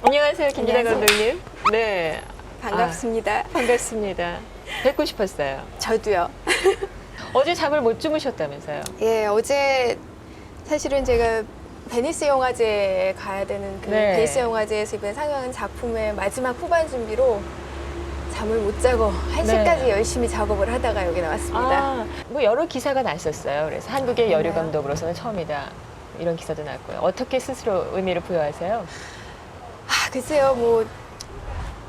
안녕하세요, 김진아 안녕하세요. 감독님. 네, 반갑습니다. 반갑습니다. 뵙고 싶었어요. 저도요. 어제 잠을 못 주무셨다면서요? 예, 어제 사실은 제가 베니스 영화제에 가야 되는 그 네. 베니스 영화제에서 이번에 상영한 작품의 마지막 후반 준비로 잠을 못 자고 1시까지 네. 열심히 작업을 하다가 여기 나왔습니다. 뭐 여러 기사가 났었어요. 그래서 한국의 여류 그래요? 감독으로서는 처음이다. 이런 기사도 났고요. 어떻게 스스로 의미를 부여하세요? 글쎄요, 뭐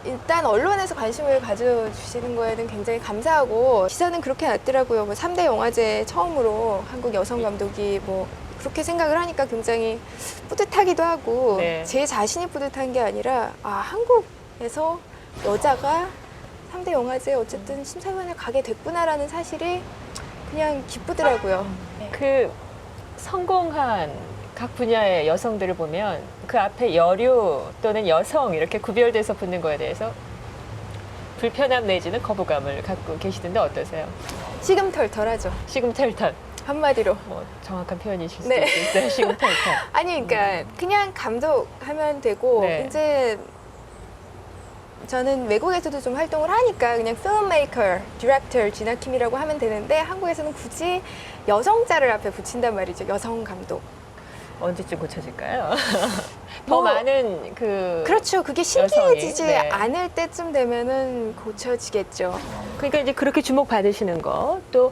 일단 언론에서 관심을 가져주시는 거에는 굉장히 감사하고 기사는 그렇게 났더라고요. 뭐 3대 영화제 처음으로 한국 여성 감독이 뭐 그렇게 생각을 하니까 굉장히 뿌듯하기도 하고 네. 제 자신이 뿌듯한 게 아니라 한국에서 여자가 3대 영화제에 어쨌든 심사위원을 가게 됐구나라는 사실이 그냥 기쁘더라고요. 그 성공한 각 분야의 여성들을 보면 그 앞에 여류 또는 여성 이렇게 구별돼서 붙는 거에 대해서 불편함 내지는 거부감을 갖고 계시던데 어떠세요? 시금털털하죠. 시금털털. 한마디로. 뭐 정확한 표현이실 수도 네. 있겠어요. 시금털털. 아니 그러니까 그냥 감독하면 되고 네. 이제 저는 외국에서도 좀 활동을 하니까 그냥 필m메이커, 디렉터, 지나킴이라고 하면 되는데 한국에서는 굳이 여성자를 앞에 붙인단 말이죠. 여성 감독. 언제쯤 고쳐질까요? 더 뭐, 많은 그 그렇죠. 그게 신기해지지 여성이, 네. 않을 때쯤 되면은 고쳐지겠죠. 그러니까 이제 그렇게 주목받으시는 거, 또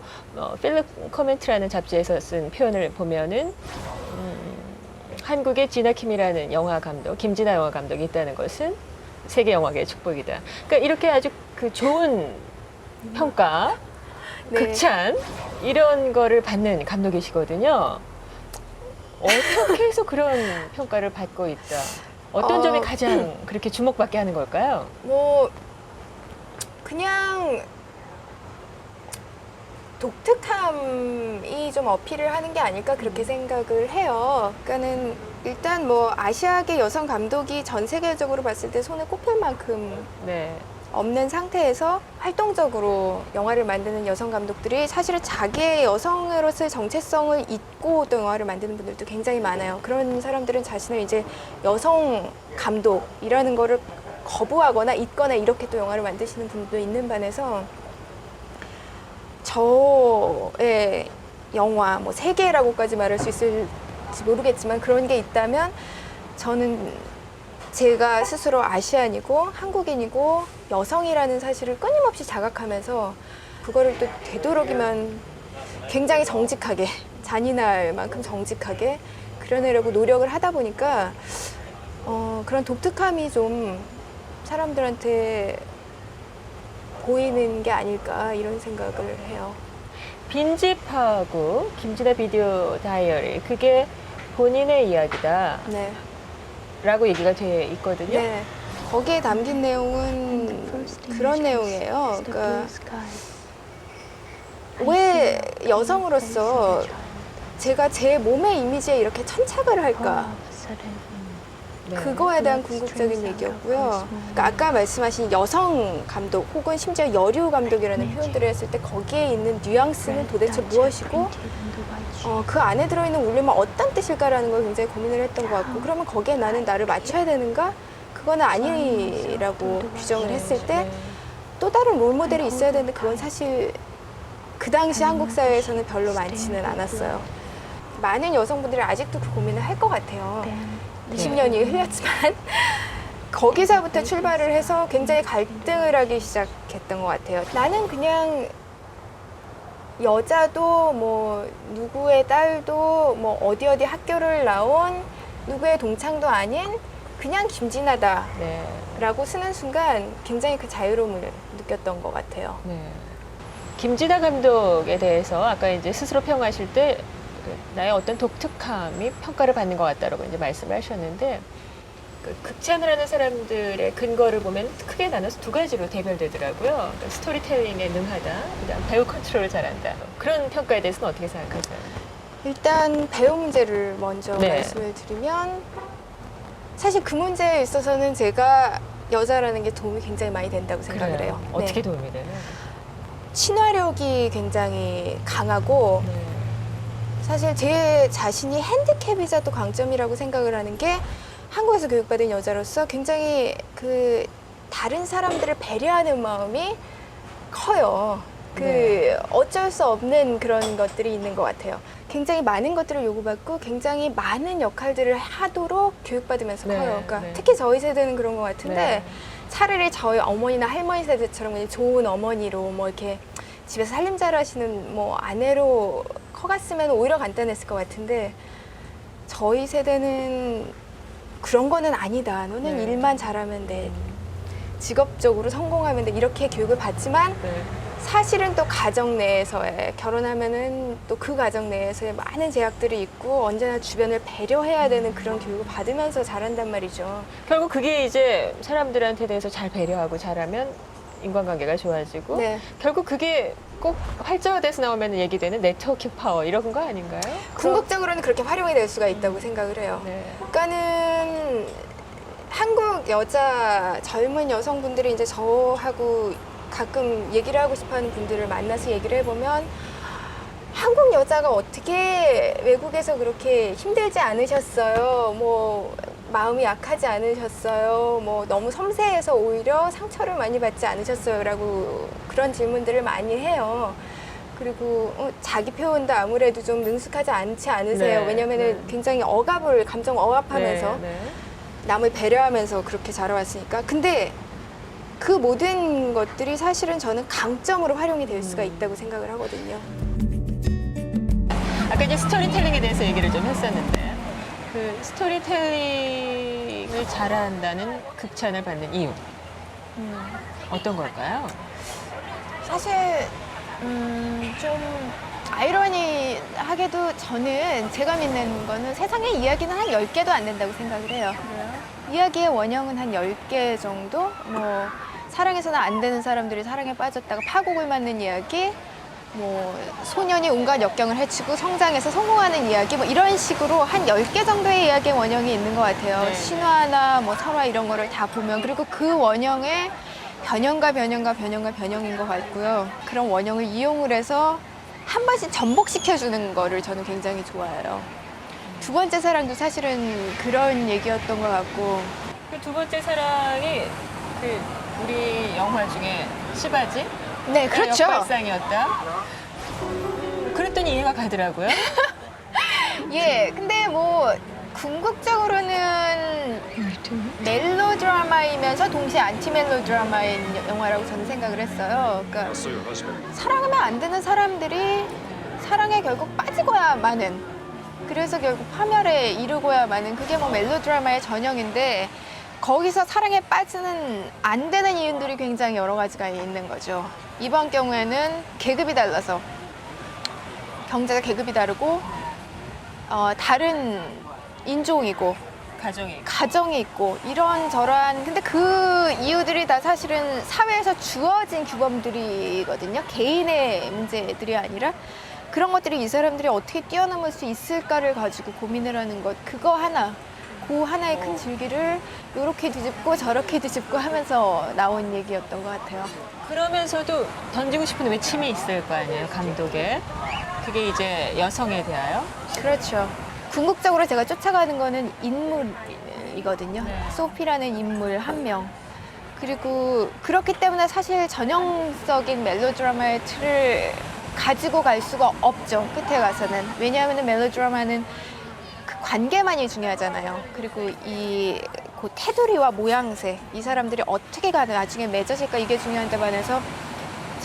필립 커멘트라는 잡지에서 쓴 표현을 보면은 한국의 지나킴이라는 영화 감독, 김진아 영화 감독이 있다는 것은 세계 영화계의 축복이다. 그러니까 이렇게 아주 그 좋은 평가, 네. 극찬 이런 거를 받는 감독이시거든요. 어떻게 해서 그런 평가를 받고 있다? 어떤 점이 가장 그렇게 주목받게 하는 걸까요? 뭐 그냥 독특함이 좀 어필을 하는 게 아닐까 그렇게 생각을 해요. 그러니까는 일단 뭐 아시아계 여성 감독이 전 세계적으로 봤을 때 손에 꼽힐 만큼 네. 없는 상태에서 활동적으로 영화를 만드는 여성 감독들이 사실은 자기의 여성으로서의 정체성을 잊고 또 영화를 만드는 분들도 굉장히 많아요. 그런 사람들은 자신을 이제 여성 감독이라는 거를 거부하거나 잊거나 이렇게 또 영화를 만드시는 분들도 있는 반해서 저의 영화, 뭐 세계라고까지 말할 수 있을지 모르겠지만 그런 게 있다면 저는 제가 스스로 아시안이고 한국인이고 여성이라는 사실을 끊임없이 자각하면서 그거를 또 되도록이면 굉장히 정직하게 잔인할 만큼 정직하게 그려내려고 노력을 하다 보니까 그런 독특함이 좀 사람들한테 보이는 게 아닐까 이런 생각을 해요. 빈집하고 김진아 비디오 다이어리 그게 본인의 이야기다 네. 라고 얘기가 돼 있거든요. 네. 거기에 담긴 내용은 그런 내용이에요. 그러니까 왜 여성으로서 제가 제 몸의 이미지에 이렇게 천착을 할까? 네. 그거에 대한 궁극적인 얘기였고요. 그러니까 아까 말씀하신 여성 감독 혹은 심지어 여류 감독이라는 표현들을 했을 때 거기에 있는 뉘앙스는 도대체 무엇이고 그 안에 들어있는 울림은 어떤 뜻일까라는 걸 굉장히 고민을 했던 것 같고 그러면 거기에 나는 나를 맞춰야 되는가? 그거는 아니라고 규정을 했을 때 또 다른 롤모델이 있어야 되는데 그건 사실 그 당시 한국 사회에서는 별로 많지는 않았어요. 많은 여성분들이 아직도 그 고민을 할 것 같아요. 20년이 흘렸지만 거기서부터 출발을 해서 굉장히 갈등을 하기 시작했던 것 같아요. 나는 그냥 여자도 뭐 누구의 딸도 뭐 어디 학교를 나온 누구의 동창도 아닌 그냥 김진아다라고 네. 쓰는 순간 굉장히 그 자유로움을 느꼈던 것 같아요. 네. 김진아 감독에 대해서 아까 이제 스스로 평하실 때 나의 어떤 독특함이 평가를 받는 것 같다라고 이제 말씀을 하셨는데 그 극찬을 하는 사람들의 근거를 보면 크게 나눠서 두 가지로 대별되더라고요. 그러니까 스토리텔링에 능하다, 그다음 배우 컨트롤을 잘한다. 그런 평가에 대해서는 어떻게 생각하세요? 일단 배우 문제를 먼저 네. 말씀을 드리면 사실 그 문제에 있어서는 제가 여자라는 게 도움이 굉장히 많이 된다고 생각을 그래요? 해요. 어떻게 네. 도움이 돼요? 친화력이 굉장히 강하고 네. 사실 제 자신이 핸디캡이자 또 강점이라고 생각을 하는 게 한국에서 교육받은 여자로서 굉장히 그 다른 사람들을 배려하는 마음이 커요. 어쩔 수 없는 그런 것들이 있는 것 같아요. 굉장히 많은 것들을 요구받고 굉장히 많은 역할들을 하도록 교육받으면서 커요. 그러니까 특히 저희 세대는 그런 것 같은데 차라리 저희 어머니나 할머니 세대처럼 그냥 좋은 어머니로 뭐 이렇게 집에서 살림 잘하시는 뭐 아내로 커갔으면 오히려 간단했을 것 같은데 저희 세대는 그런 거는 아니다. 너는 일만 잘하면 돼. 직업적으로 성공하면 돼. 이렇게 교육을 받지만 사실은 또 가정 내에서의 결혼하면은 또 그 가정 내에서의 많은 제약들이 있고 언제나 주변을 배려해야 되는 그런 교육을 받으면서 자란단 말이죠. 결국 그게 이제 사람들한테 대해서 잘 배려하고 잘하면 인간관계가 좋아지고 결국 그게 꼭 활자화돼서 나오면 얘기되는 네트워킹 파워 이런 거 아닌가요? 궁극적으로는 그렇게 활용이 될 수가 있다고 생각을 해요. 그러니까는 한국 여자 젊은 여성분들이 이제 저하고 가끔 얘기를 하고 싶어하는 분들을 만나서 얘기를 해보면 한국 여자가 어떻게 외국에서 그렇게 힘들지 않으셨어요? 뭐 마음이 약하지 않으셨어요? 뭐 너무 섬세해서 오히려 상처를 많이 받지 않으셨어요? 라고 그런 질문들을 많이 해요. 그리고 자기 표현도 아무래도 좀 능숙하지 않지 않으세요? 왜냐면은 굉장히 감정 억압하면서 남을 배려하면서 그렇게 자라왔으니까. 근데 그 모든 것들이 사실은 저는 강점으로 활용이 될 수가 있다고 생각을 하거든요. 아까 이제 스토리텔링에 대해서 얘기를 좀 했었는데 그 스토리텔링을 잘한다는 극찬을 받는 이유 어떤 걸까요? 사실 좀 아이러니하게도 저는 제가 믿는 거는 세상에 이야기는 한 10개도 안 된다고 생각을 해요. 이야기의 원형은 한 10개 정도? 뭐 사랑해서는 안 되는 사람들이 사랑에 빠졌다가 파국을 맞는 이야기, 뭐 소년이 온갖 역경을 헤치고 성장해서 성공하는 이야기, 뭐 이런 식으로 한 10개 정도의 이야기의 원형이 있는 것 같아요. 신화나 뭐 설화 이런 거를 다 보면. 그리고 그 원형의 변형인 것 같고요. 그런 원형을 이용을 해서 한 번씩 전복시켜주는 거를 저는 굉장히 좋아해요. 두 번째 사랑도 사실은 그런 얘기였던 것 같고. 그 두 번째 사랑이 그 우리 영화 중에 시바지? 네, 그렇죠. 역발상이었다. 그랬더니 이해가 가더라고요. 예, 근데 뭐 궁극적으로는 멜로드라마이면서 동시에 안티 멜로드라마인 영화라고 저는 생각을 했어요. 그러니까 사랑하면 안 되는 사람들이 사랑에 결국 빠지고야마는, 그래서 결국 파멸에 이르고야마는, 그게 뭐 멜로드라마의 전형인데 거기서 사랑에 빠지는 안 되는 이유들이 굉장히 여러 가지가 있는 거죠. 이번 경우에는 계급이 달라서, 경제가 계급이 다르고 다른 인종이고 가정이 있고 이런저런, 근데 그 이유들이 다 사실은 사회에서 주어진 규범들이거든요. 개인의 문제들이 아니라 그런 것들이 이 사람들이 어떻게 뛰어넘을 수 있을까를 가지고 고민을 하는 것, 그거 하나, 그 하나의 큰 줄기를 이렇게 뒤집고 저렇게 뒤집고 하면서 나온 얘기였던 것 같아요. 그러면서도 던지고 싶은 외침이 있을 거 아니에요, 감독에. 그게 이제 여성에 대하여. 그렇죠. 궁극적으로 제가 쫓아가는 거는 인물이거든요. 소피라는 인물 한 명. 그리고 그렇기 때문에 사실 전형적인 멜로드라마의 틀을 가지고 갈 수가 없죠, 끝에 가서는. 왜냐하면 멜로드라마는 그 관계만이 중요하잖아요. 그리고 그 테두리와 모양새, 이 사람들이 어떻게 나중에 맺어질까, 이게 중요한데 반해서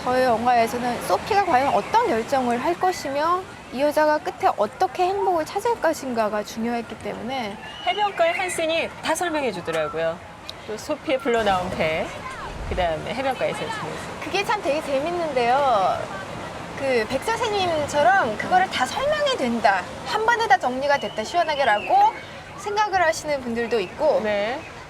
저희 영화에서는 소피가 과연 어떤 결정을 할 것이며 이 여자가 끝에 어떻게 행복을 찾을 것인가가 중요했기 때문에. 해변가의 한 씬이 다 설명해 주더라고요. 또 소피의 불러 나온 배, 그 다음에 해변가에서 그게 참 되게 재밌는데요. 그 백 선생님처럼 그거를 다 설명이 된다, 한 번에 다 정리가 됐다 시원하게라고 생각을 하시는 분들도 있고,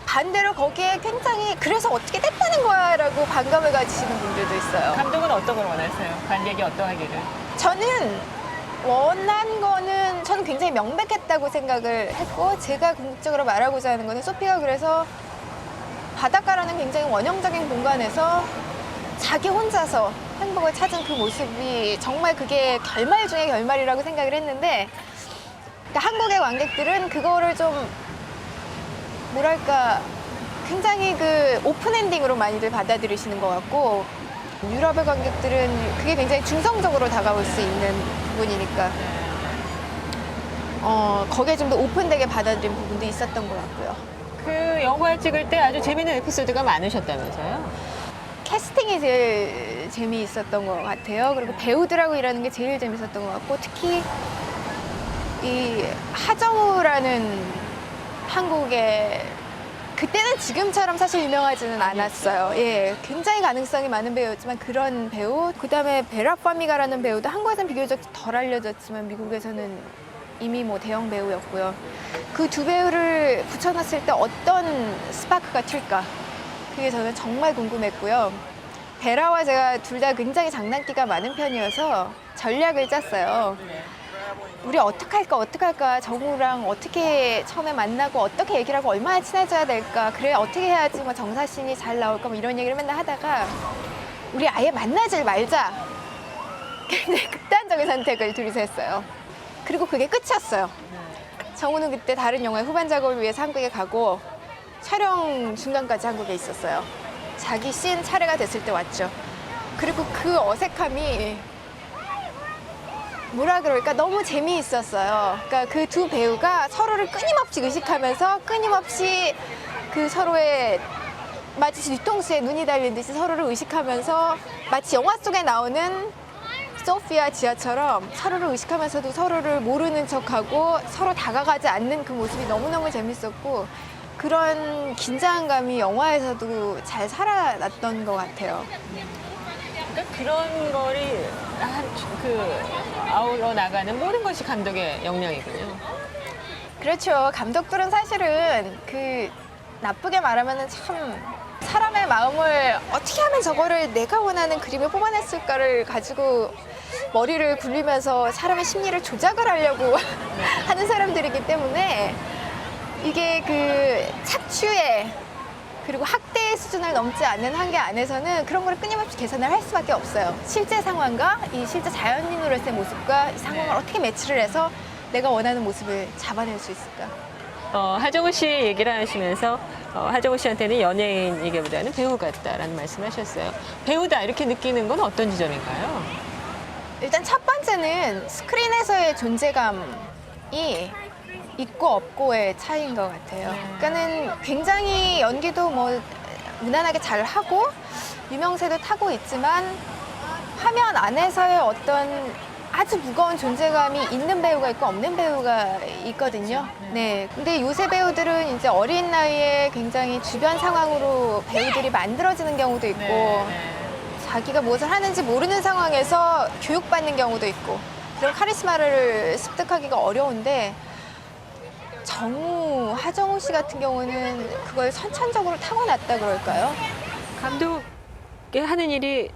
반대로 거기에 굉장히 그래서 어떻게 됐다는 거야 라고 반감을 가지시는 분들도 있어요. 감독은 어떤 걸 원하세요? 관객이 어떠하기를? 저는 원한 거는 저는 굉장히 명백했다고 생각을 했고, 제가 궁극적으로 말하고자 하는 거는 소피가 그래서 바닷가라는 굉장히 원형적인 공간에서 자기 혼자서 행복을 찾은 그 모습이 정말 그게 결말 중에 결말이라고 생각을 했는데, 그러니까 한국의 관객들은 그거를 좀 뭐랄까 굉장히 그 오픈 엔딩으로 많이들 받아들이시는 것 같고 유럽의 관객들은 그게 굉장히 중성적으로 다가올 수 있는 부분이니까 거기에 좀 더 오픈되게 받아들인 부분도 있었던 것 같고요. 그 영화 찍을 때 아주 재밌는 에피소드가 많으셨다면서요? 캐스팅이 제일 재미있었던 것 같아요. 그리고 배우들하고 일하는 게 제일 재밌었던 것 같고 특히 이 하정우라는 한국의 그때는 지금처럼 사실 유명하지는 않았어요. 예, 굉장히 가능성이 많은 배우였지만 그런 배우, 그다음에 베라 파미가라는 배우도 한국에서는 비교적 덜 알려졌지만 미국에서는 이미 뭐 대형 배우였고요. 그 두 배우를 붙여놨을 때 어떤 스파크가 튈까? 그게 저는 정말 궁금했고요. 베라와 제가 둘 다 굉장히 장난기가 많은 편이어서 전략을 짰어요. 우리 어떻게 할까? 정우랑 어떻게 처음에 만나고 어떻게 얘기를 하고 얼마나 친해져야 될까? 그래 어떻게 해야지 뭐 정사신이 잘 나올까? 뭐 이런 얘기를 맨날 하다가 우리 아예 만나질 말자. 굉장히 극단적인 선택을 둘이서 했어요. 그리고 그게 끝이었어요. 정우는 그때 다른 영화의 후반 작업을 위해서 한국에 가고 촬영 중간까지 한국에 있었어요. 자기 씬 차례가 됐을 때 왔죠. 그리고 그 어색함이 뭐라 그럴까 너무 재미있었어요. 그러니까 그 두 배우가 서로를 끊임없이 의식하면서 끊임없이 그 서로의 마치 뒤통수에 눈이 달린 듯이 서로를 의식하면서 마치 영화 속에 나오는 소피아 지아처럼 서로를 의식하면서도 서로를 모르는 척하고 서로 다가가지 않는 그 모습이 너무너무 재밌었고 그런 긴장감이 영화에서도 잘 살아났던 것 같아요. 그러니까 그런 거를 아울러 나가는 모든 것이 감독의 역량이군요. 그렇죠. 감독들은 사실은 그 나쁘게 말하면은 참 사람의 마음을 어떻게 하면 저거를 내가 원하는 그림을 뽑아냈을까를 가지고 머리를 굴리면서 사람의 심리를 조작을 하려고 하는 사람들이기 때문에 이게 그 착취의 그리고 학대의 수준을 넘지 않는 한계 안에서는 그런 거를 끊임없이 계산을 할 수밖에 없어요. 실제 상황과 이 실제 자연인으로서의 모습과 이 상황을 어떻게 매치를 해서 내가 원하는 모습을 잡아낼 수 있을까. 하정우 씨 얘기를 하시면서 하정우 씨한테는 연예인이기보다는 배우 같다라는 말씀하셨어요. 배우다 이렇게 느끼는 건 어떤 지점인가요? 일단 첫 번째는 스크린에서의 존재감이 있고 없고의 차이인 것 같아요. 그러니까는 굉장히 연기도 뭐 무난하게 잘 하고 유명세도 타고 있지만 화면 안에서의 어떤 아주 무거운 존재감이 있는 배우가 있고 없는 배우가 있거든요. 네. 근데 요새 배우들은 이제 어린 나이에 굉장히 주변 상황으로 배우들이 만들어지는 경우도 있고 자기가 무엇을 하는지 모르는 상황에서 교육받는 경우도 있고 그런 카리스마를 습득하기가 어려운데 정우, 하정우 씨 같은 경우는 그걸 선천적으로 타고났다 그럴까요? 감독이 하는 일이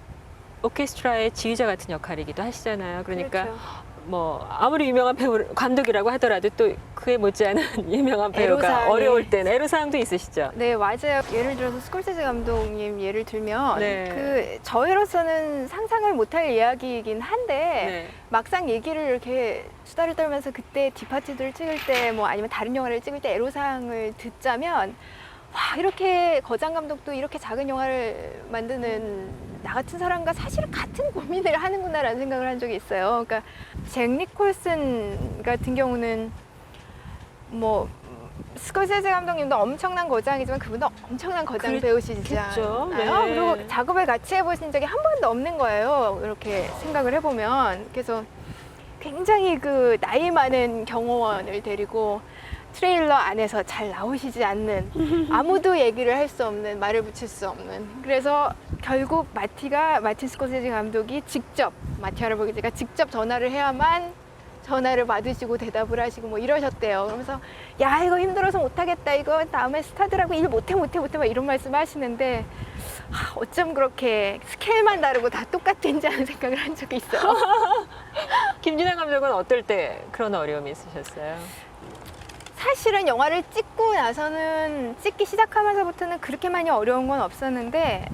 오케스트라의 지휘자 같은 역할이기도 하시잖아요. 그러니까 그렇죠. 뭐 아무리 유명한 배우 감독이라고 하더라도 또 그에 못지않은 유명한 배우가 애로사항이. 어려울 때는 애로사항도 있으시죠. 네, 맞아요. 예를 들어서 스콜세지 감독님 예를 들면 네. 그 저희로서는 상상을 못할 이야기이긴 한데 네. 막상 얘기를 이렇게 수다를 떨면서 그때 디파티드를 찍을 때 뭐 아니면 다른 영화를 찍을 때 애로사항을 듣자면 와 이렇게 거장 감독도 이렇게 작은 영화를 만드는 나 같은 사람과 사실은 같은 고민을 하는구나라는 생각을 한 적이 있어요. 그러니까 잭 니콜슨 같은 경우는 뭐 스콜세지 감독님도 엄청난 거장이지만 그분도 엄청난 거장 배우시잖아요. 네. 그리고 작업을 같이 해보신 적이 한 번도 없는 거예요. 이렇게 생각을 해보면. 그래서 굉장히 그 나이 많은 경호원을 데리고 트레일러 안에서 잘 나오시지 않는 아무도 얘기를 할 수 없는 말을 붙일 수 없는 그래서 결국 마틴 스코세지 감독이 직접 마티 할아버지가 직접 전화를 해야만 전화를 받으시고 대답을 하시고 뭐 이러셨대요. 그러면서 야 이거 힘들어서 못하겠다 이거 다음에 스타들하고 일 못해 막 이런 말씀 하시는데 어쩜 그렇게 스케일만 다르고 다 똑같은지 하는 생각을 한 적이 있어요. 김진아 감독은 어떨 때 그런 어려움이 있으셨어요? 사실은 영화를 찍고 나서는 찍기 시작하면서부터는 그렇게 많이 어려운 건 없었는데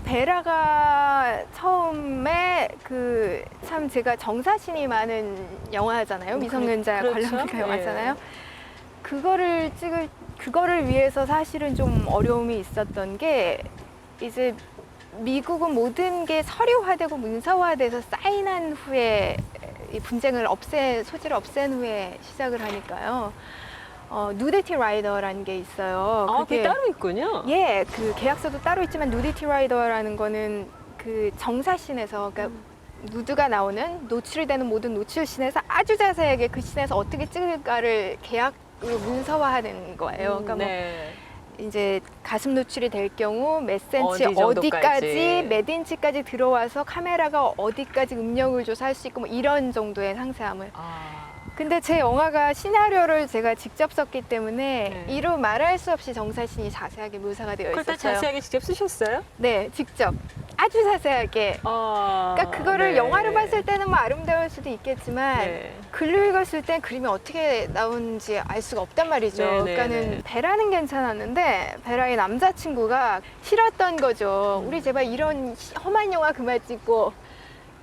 베라가 처음에 그 참 제가 정사신이 많은 영화잖아요. 미성년자 그렇죠. 관람가 네. 영화잖아요. 그거를 찍을 그거를 위해서 사실은 좀 어려움이 있었던 게 이제 미국은 모든 게 서류화되고 문서화돼서 사인한 후에 이 분쟁을 소지를 없앤 후에 시작을 하니까요. 누디티 라이더라는 게 있어요. 그게 따로 있군요. 예, 그 계약서도 따로 있지만 누디티 라이더라는 거는 그 정사신에서 그러니까 누드가 나오는 노출이 되는 모든 노출신에서 아주 자세하게 그 신에서 어떻게 찍을까를 계약으로 문서화하는 거예요. 그러니까 네. 뭐 이제 가슴 노출이 될 경우 몇 센치 어디 정도까지. 어디까지 몇 인치까지 들어와서 카메라가 어디까지 음영을 줘서 할 수 있고 뭐 이런 정도의 상세함을. 근데 제 영화가 시나리오를 제가 직접 썼기 때문에 네. 이루 말할 수 없이 정사신이 자세하게 묘사가 되어 그걸 다 있었어요. 자세하게 직접 쓰셨어요? 네, 직접 아주 자세하게. 그러니까 그거를 네. 영화를 봤을 때는 뭐 아름다울 수도 있겠지만 네. 글로 읽었을 땐 그림이 어떻게 나오는지 알 수가 없단 말이죠. 네, 네, 그러니까는 네. 베라는 괜찮았는데 베라의 남자친구가 싫었던 거죠. 우리 제발 이런 험한 영화 그만 찍고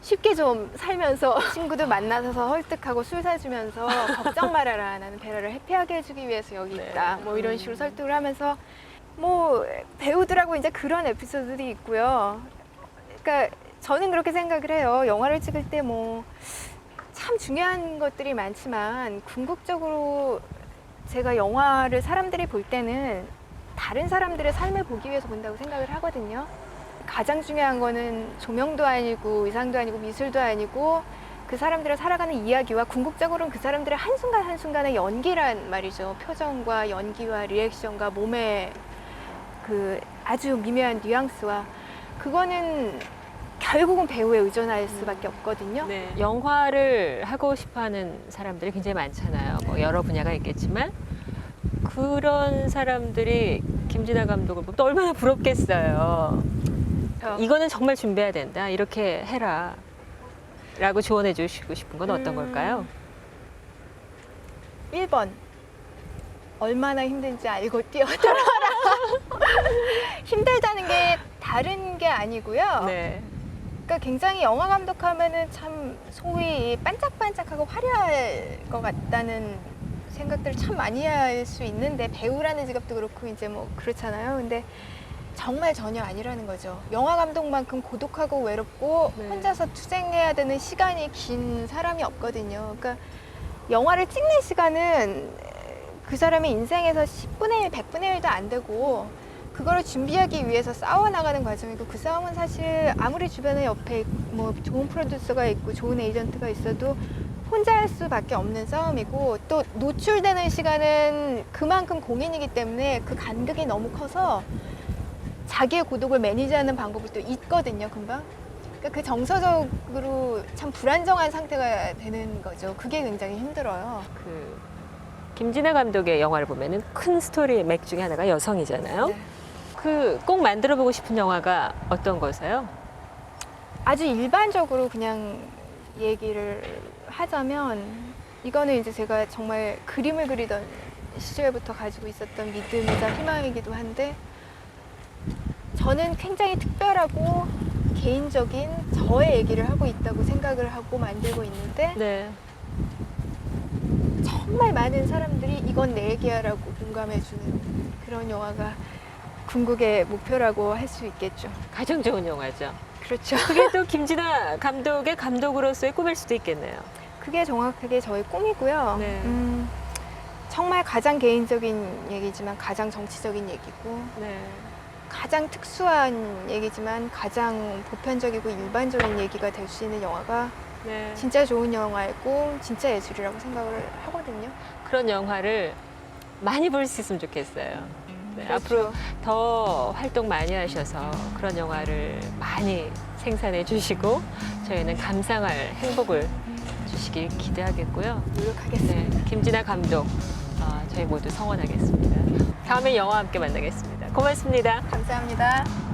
쉽게 좀 살면서 친구들 만나서 설득하고 술 사주면서 걱정 말아라. 나는 베라를 해피하게 해주기 위해서 여기 네. 있다. 뭐 이런 식으로 설득을 하면서 뭐 배우들하고 이제 그런 에피소드들이 있고요. 그러니까 저는 그렇게 생각을 해요. 영화를 찍을 때 뭐 참 중요한 것들이 많지만 궁극적으로 제가 영화를 사람들이 볼 때는 다른 사람들의 삶을 보기 위해서 본다고 생각을 하거든요. 가장 중요한 거는 조명도 아니고 의상도 아니고 미술도 아니고 그 사람들의 살아가는 이야기와 궁극적으로는 그 사람들의 한순간 한순간의 연기란 말이죠. 표정과 연기와 리액션과 몸의 그 아주 미묘한 뉘앙스와 그거는 결국은 배우에 의존할 수밖에 없거든요. 네. 영화를 하고 싶어하는 사람들이 굉장히 많잖아요. 뭐 여러 분야가 있겠지만 그런 사람들이 김진아 감독을 보면 또 얼마나 부럽겠어요. 이거는 정말 준비해야 된다. 이렇게 해라. 라고 조언해 주시고 싶은 건 어떤 걸까요? 1번. 얼마나 힘든지 알고 뛰어들어라. 힘들다는 게 다른 게 아니고요. 네. 그러니까 굉장히 영화 감독하면은 참 소위 반짝반짝하고 화려할 것 같다는 생각들을 참 많이 할 수 있는데 배우라는 직업도 그렇고 이제 뭐 그렇잖아요. 근데 정말 전혀 아니라는 거죠. 영화 감독만큼 고독하고 외롭고 네. 혼자서 투쟁해야 되는 시간이 긴 사람이 없거든요. 그러니까 영화를 찍는 시간은 그 사람의 인생에서 10분의 1, 100분의 1도 안 되고 그거를 준비하기 위해서 싸워나가는 과정이고 그 싸움은 사실 아무리 주변에 옆에 뭐 좋은 프로듀서가 있고 좋은 에이전트가 있어도 혼자 할 수밖에 없는 싸움이고 또 노출되는 시간은 그만큼 공인이기 때문에 그 간극이 너무 커서 자기의 고독을 매니지하는 방법이 또 있거든요, 금방. 그러니까 그 정서적으로 참 불안정한 상태가 되는 거죠. 그게 굉장히 힘들어요. 그 김진아 감독의 영화를 보면은 큰 스토리 맥 중에 하나가 여성이잖아요. 네. 그 꼭 만들어 보고 싶은 영화가 어떤 거세요? 아주 일반적으로 그냥 얘기를 하자면 이거는 이제 제가 정말 그림을 그리던 시절부터 가지고 있었던 믿음이자 희망이기도 한데 저는 굉장히 특별하고 개인적인 저의 얘기를 하고 있다고 생각을 하고 만들고 있는데 네. 정말 많은 사람들이 이건 내 얘기야라고 공감해주는 그런 영화가 궁극의 목표라고 할 수 있겠죠. 가장 좋은 영화죠. 그렇죠. 그게 또 김진아 감독의 감독으로서의 꿈일 수도 있겠네요. 그게 정확하게 저의 꿈이고요. 네. 정말 가장 개인적인 얘기지만 가장 정치적인 얘기고 네. 가장 특수한 얘기지만 가장 보편적이고 일반적인 얘기가 될 수 있는 영화가 네. 진짜 좋은 영화이고 진짜 예술이라고 생각을 하거든요. 그런 영화를 많이 볼 수 있으면 좋겠어요. 네, 그렇죠. 앞으로 더 활동 많이 하셔서 그런 영화를 많이 생산해 주시고 저희는 감상할 행복을 주시길 기대하겠고요. 노력하겠습니다. 네, 김진아 감독 저희 모두 성원하겠습니다. 다음에 영화 함께 만나겠습니다. 고맙습니다. 감사합니다.